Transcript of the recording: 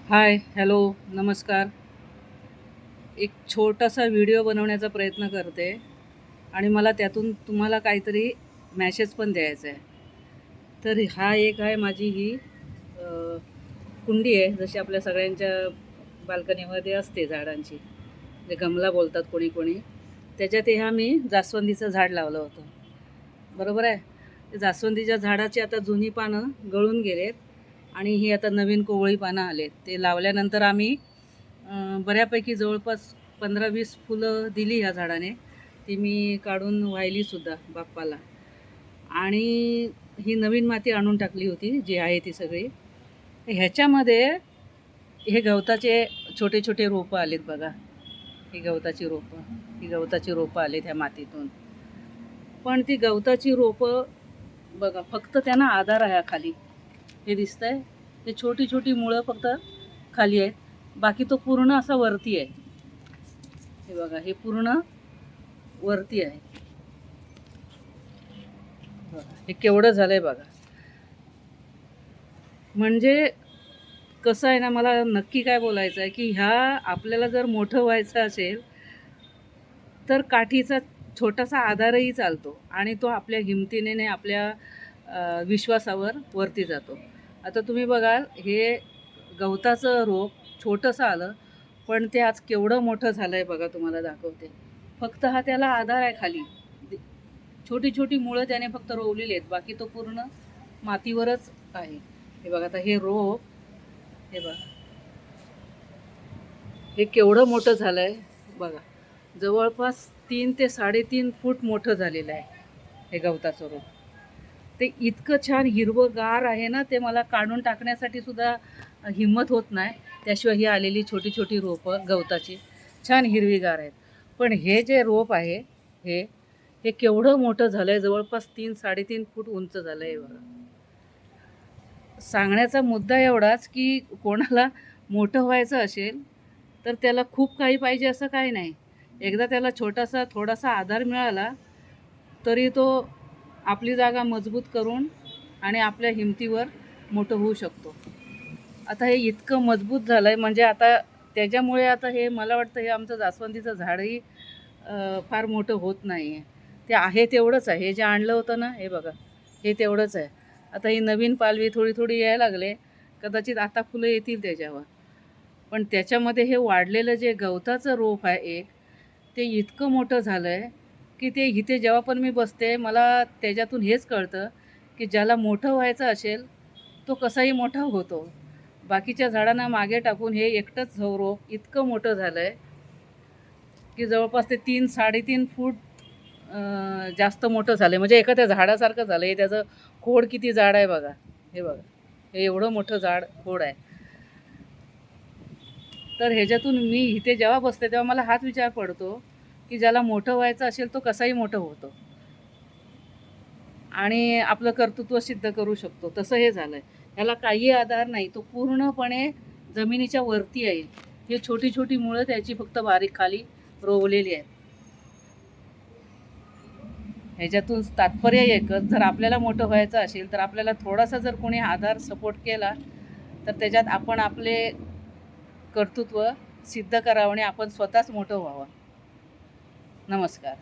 हाय, hello, नमस्कार. एक छोटासा व्हिडिओ बनवण्याचा प्रयत्न करते आणि मला त्यातून तुम्हाला काहीतरी मॅसेज पण द्यायचा आहे. तर हा एक आहे माझी ही कुंडी आहे, जशी आपल्या सगळ्यांच्या बाल्कनीमध्ये असते झाडांची, जे गमला बोलतात कोणी कोणी. त्याच्यात ह्या मी जास्वंदीचं झाड लावलं होतं, बरोबर आहे. ते जास्वंदीच्या झाडाची आता जुनी पानं गळून गेलेत आणि ही आता नवीन कोवळी पानं आलेत. ते लावल्यानंतर आम्ही बऱ्यापैकी जवळपास 15-20 फुलं दिली ह्या झाडाने. ती मी काढून वाहिलीसुद्धा बाप्पाला. आणि ही नवीन माती आणून टाकली होती जी आहे ती सगळी. ह्याच्यामध्ये हे गवताचे छोटे छोटे रोपं आलेत बघा. ही गवताची रोपं आलीत ह्या मातीतून. पण ती गवताची रोपं बघा, फक्त त्यांना आधार आहे खाली. हे दिसतंय, ते छोटी छोटी मुळं फक्त खाली आहेत, बाकी तो पूर्ण असा वरती आहे. हे बघा, हे पूर्ण वरती आहे. हे केवढं झालंय बघा. म्हणजे कसं आहे ना, मला नक्की काय बोलायचं आहे की ह्या आपल्याला जर मोठं व्हायचं असेल तर काठीचा छोटासा आधारही चालतो आणि तो आपल्या हिमतीने आपल्या विश्वासावर वरती जातो. आता तुम्ही बघाल, हे गवताचं रोप छोटंसं आलं, पण ते आज केवढं मोठं झालं आहे बघा. तुम्हाला दाखवते. फक्त हा त्याला आधार आहे खाली. छोटी छोटी मुळं त्याने फक्त रोवलेली आहेत, बाकी तो पूर्ण मातीवरच आहे. हे बघा, आता हे रोप, हे बघा, हे केवढं मोठं झालं आहे बघा. जवळपास 3 ते 3.5 फूट मोठं झालेलं आहे हे गवताचं रोप. ते इतकं छान हिरवंगार आहे ना, ते मला काढून टाकण्यासाठी सुद्धा हिंमत होत नाही. त्याशिवाय ही आलेली छोटी छोटी रोपं गवताची छान हिरवीगार आहेत. पण हे जे रोप आहे, हे हे केवढं मोठं झालं आहे, जवळपास 3-3.5 फूट उंच झालं आहे बघा. सांगण्याचा मुद्दा एवढाच की कोणाला मोठं व्हायचं असेल तर त्याला खूप काही पाहिजे असं काही नाही. एकदा त्याला छोटासा थोडासा आधार मिळाला तरी तो आपली जागा मजबूत करून आणि आपल्या हिमतीवर मोठं होऊ शकतो. आता हे इतकं मजबूत झालं आहे, म्हणजे आता त्याच्यामुळे आता हे मला वाटतं हे आमचं जास्वंदीचं झाडही फार मोठं होत नाही आहे. ते आहे तेवढंच आहे. हे जे आणलं होतं ना, हे बघा, हे तेवढंच आहे. आता ही नवीन पालवी थोडी थोडी यायला लागले, कदाचित आता फुलं येतील त्याच्यावर. पण त्याच्यामध्ये हे वाढलेलं जे गवताचं रोप आहे एक, ते इतकं मोठं झालं आहे की ते इथे जेव्हा पण मी बसते मला त्याच्यातून हेच कळतं की ज्याला मोठं व्हायचं असेल तो कसाही मोठा होतो. बाकीच्या झाडांना मागे टाकून हे एकटंच रोप इतकं मोठं झालं आहे की जवळपास ते 3-3.5 फूट जास्त मोठं झालं आहे. म्हणजे एखाद्या झाडासारखं झालं आहे. त्याचं खोड किती जाड आहे बघा. हे बघा, हे एवढं मोठं जाड खोड आहे. तर ह्याच्यातून मी इथे जेव्हा बसते तेव्हा मला हाच विचार पडतो की ज्याला मोठं व्हायचं असेल तो कसाही मोठं होतो आणि आपलं कर्तृत्व सिद्ध करू शकतो. तसं हे झालं आहे. ह्याला काही आधार नाही, तो पूर्णपणे जमिनीच्या वरती आहे. हे छोटी छोटी मुळं त्याची फक्त बारीक खाली रोवलेली आहेत. ह्याच्यातून तात्पर्य एकच, जर आपल्याला मोठं व्हायचं असेल तर आपल्याला थोडासा जर कोणी आधार सपोर्ट केला तर त्याच्यात आपण आपले कर्तृत्व सिद्ध करावं आणि आपण स्वतःच मोठं व्हावं. नमस्कार.